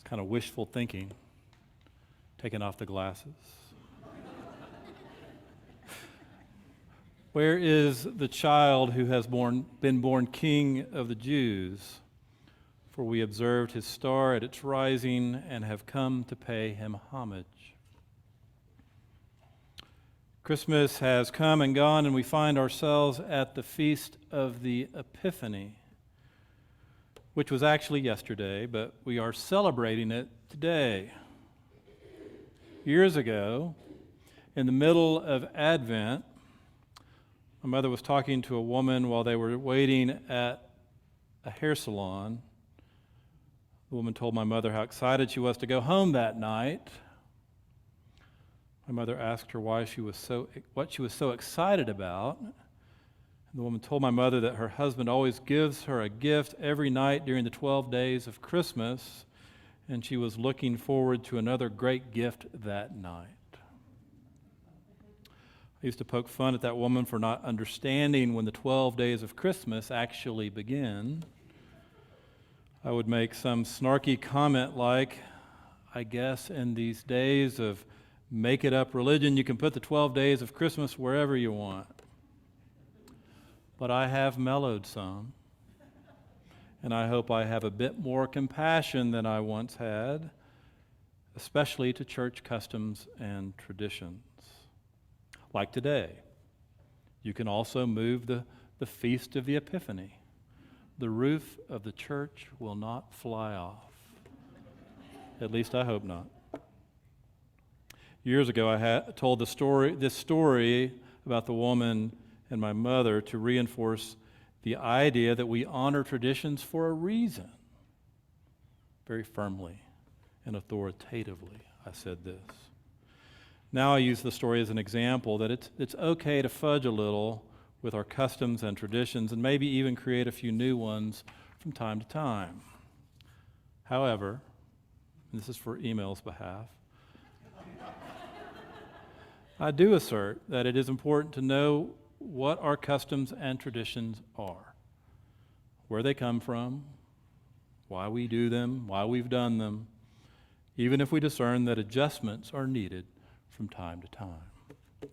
kind of wishful thinking, taking off the glasses. Where is the child who has been born King of the Jews? For we observed his star at its rising and have come to pay him homage. Christmas has come and gone, and we find ourselves at the Feast of the Epiphany, which was actually yesterday, but we are celebrating it today. Years ago, in the middle of Advent, my mother was talking to a woman while they were waiting at a hair salon. The woman told my mother how excited she was to go home that night. My mother asked her what she was so excited about. And the woman told my mother that her husband always gives her a gift every night during the 12 days of Christmas, and she was looking forward to another great gift that night. I used to poke fun at that woman for not understanding when the 12 days of Christmas actually begin. I would make some snarky comment like, I guess in these days of make-it-up religion, you can put the 12 days of Christmas wherever you want. But I have mellowed some, and I hope I have a bit more compassion than I once had, especially to church customs and traditions. Like today, you can also move the Feast of the Epiphany. The roof of the church will not fly off. At least I hope not. Years ago, I told this story about the woman and my mother to reinforce the idea that we honor traditions for a reason. Very firmly and authoritatively, I said this. Now I use the story as an example that it's okay to fudge a little with our customs and traditions and maybe even create a few new ones from time to time. However, and this is for email's behalf, I do assert that it is important to know what our customs and traditions are, where they come from, why we do them, why we've done them, even if we discern that adjustments are needed from time to time.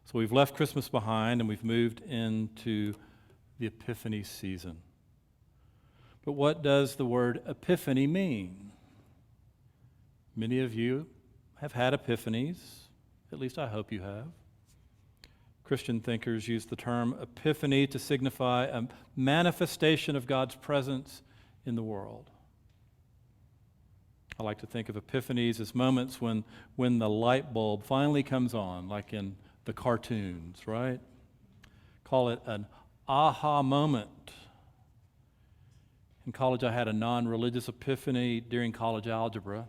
So we've left Christmas behind and we've moved into the Epiphany season. But what does the word epiphany mean? Many of you have had epiphanies. At least I hope you have. Christian thinkers use the term epiphany to signify a manifestation of God's presence in the world. I like to think of epiphanies as moments when the light bulb finally comes on, like in the cartoons, right? Call it an aha moment. In college, I had a non-religious epiphany during college algebra.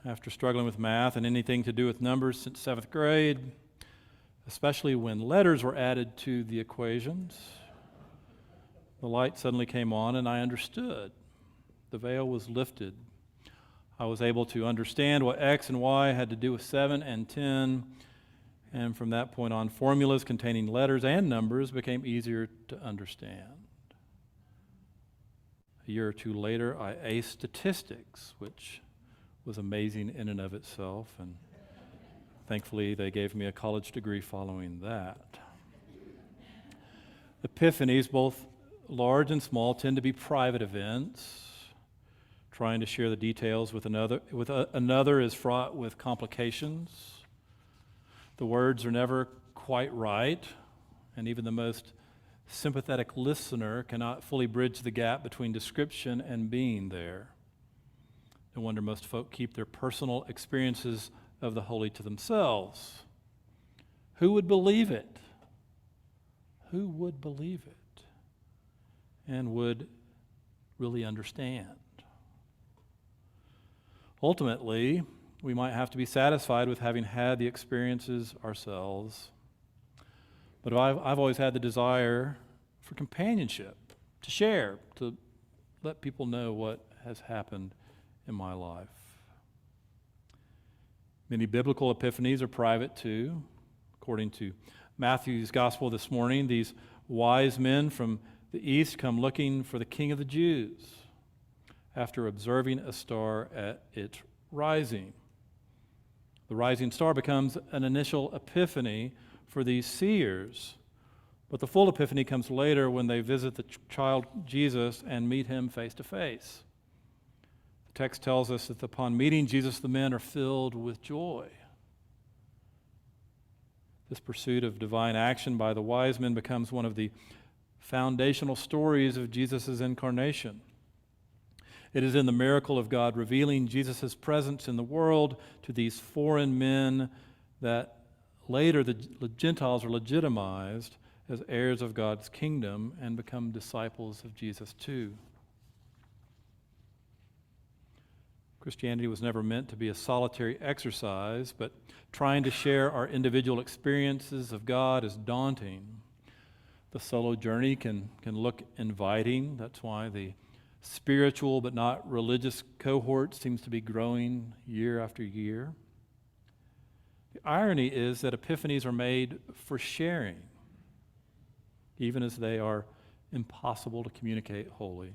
After struggling with math and anything to do with numbers since 7th grade, especially when letters were added to the equations, the light suddenly came on and I understood. The veil was lifted. I was able to understand what X and Y had to do with 7 and 10, and from that point on, formulas containing letters and numbers became easier to understand. A year or two later, I aced statistics, which was amazing in and of itself, and thankfully they gave me a college degree following that. Epiphanies, both large and small, tend to be private events. Trying to share the details with another is fraught with complications. The words are never quite right, and even the most sympathetic listener cannot fully bridge the gap between description and being there. No wonder most folk keep their personal experiences of the holy to themselves. Who would believe it? Who would believe it and would really understand? Ultimately, we might have to be satisfied with having had the experiences ourselves. But I've always had the desire for companionship, to share, to let people know what has happened in my life. Many biblical epiphanies are private too. According to Matthew's gospel this morning, these wise men from the east come looking for the King of the Jews. after observing a star at its rising. The rising star becomes an initial epiphany for these seers, but the full epiphany comes later when they visit the child Jesus and meet him face to face. The text tells us that upon meeting Jesus, the men are filled with joy. This pursuit of divine action by the wise men becomes one of the foundational stories of Jesus' incarnation. It is in the miracle of God revealing Jesus' presence in the world to these foreign men that later the Gentiles are legitimized as heirs of God's kingdom and become disciples of Jesus too. Christianity was never meant to be a solitary exercise, but trying to share our individual experiences of God is daunting. The solo journey can look inviting. That's why the spiritual but not religious cohort seems to be growing year after year. The irony is that epiphanies are made for sharing, even as they are impossible to communicate wholly.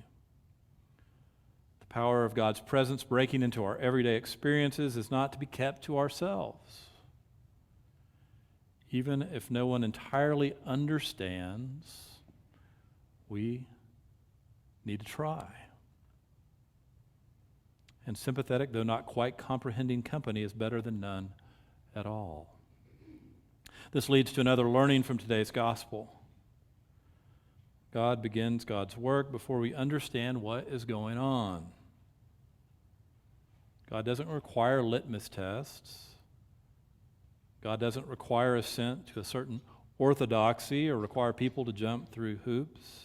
The power of God's presence breaking into our everyday experiences is not to be kept to ourselves. Even if no one entirely understands, we need to try. And sympathetic, though not quite comprehending company is better than none at all. This leads to another learning from today's gospel. God begins God's work before we understand what is going on. God doesn't require litmus tests. God doesn't require assent to a certain orthodoxy or require people to jump through hoops.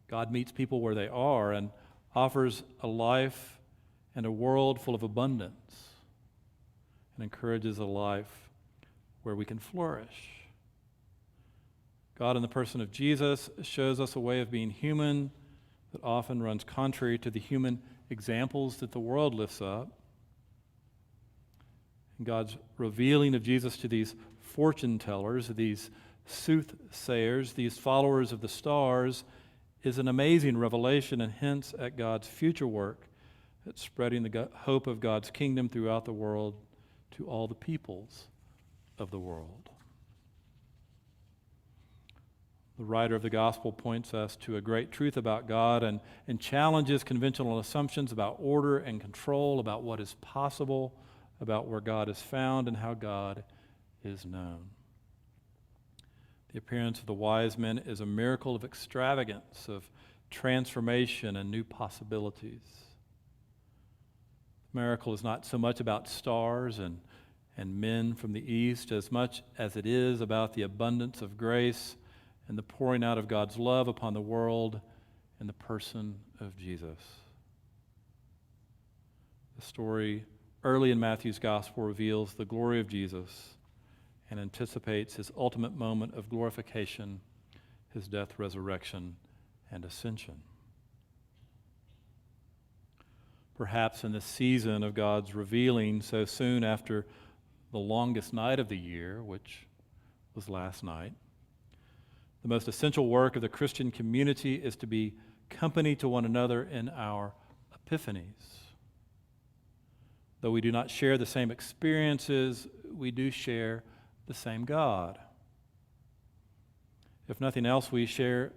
God meets people where they are and offers a life and a world full of abundance and encourages a life where we can flourish. God, in the person of Jesus, shows us a way of being human that often runs contrary to the human examples that the world lifts up. And God's revealing of Jesus to these fortune tellers, these soothsayers, these followers of the stars, is an amazing revelation and hints at God's future work at spreading the hope of God's kingdom throughout the world to all the peoples of the world. The writer of the gospel points us to a great truth about God and challenges conventional assumptions about order and control, about what is possible, about where God is found and how God is known. The appearance of the wise men is a miracle of extravagance, of transformation and new possibilities. The miracle is not so much about stars and men from the east as much as it is about the abundance of grace and the pouring out of God's love upon the world in the person of Jesus. The story early in Matthew's gospel reveals the glory of Jesus and anticipates his ultimate moment of glorification, his death, resurrection, and ascension. Perhaps in this season of God's revealing so soon after the longest night of the year, which was last night, the most essential work of the Christian community is to be company to one another in our epiphanies. Though we do not share the same experiences, we do share the same God. If nothing else, we share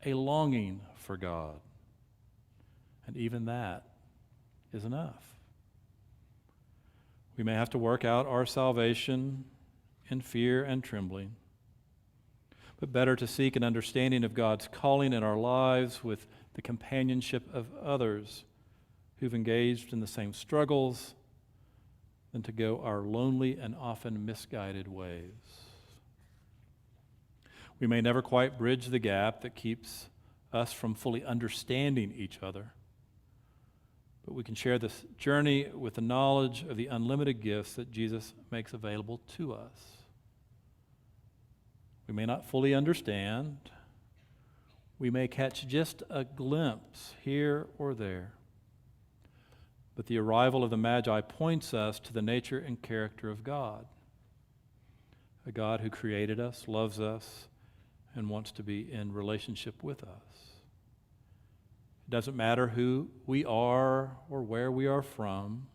a longing for God. And even that is enough. We may have to work out our salvation in fear and trembling, but better to seek an understanding of God's calling in our lives with the companionship of others who've engaged in the same struggles than to go our lonely and often misguided ways. We may never quite bridge the gap that keeps us from fully understanding each other, but we can share this journey with the knowledge of the unlimited gifts that Jesus makes available to us. We may not fully understand. We may catch just a glimpse here or there. But the arrival of the Magi points us to the nature and character of God, a God who created us, loves us, and wants to be in relationship with us. It doesn't matter who we are or where we are from,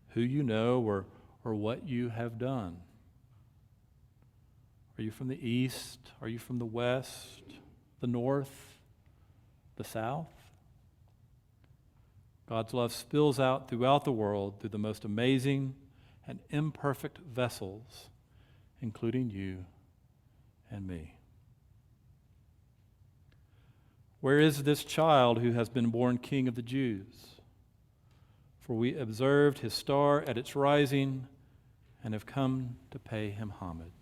who you know or what you have done. Are you from the east? Are you from the west, the north, the south? God's love spills out throughout the world through the most amazing and imperfect vessels, including you and me. Where is this child who has been born King of the Jews? For we observed his star at its rising and have come to pay him homage.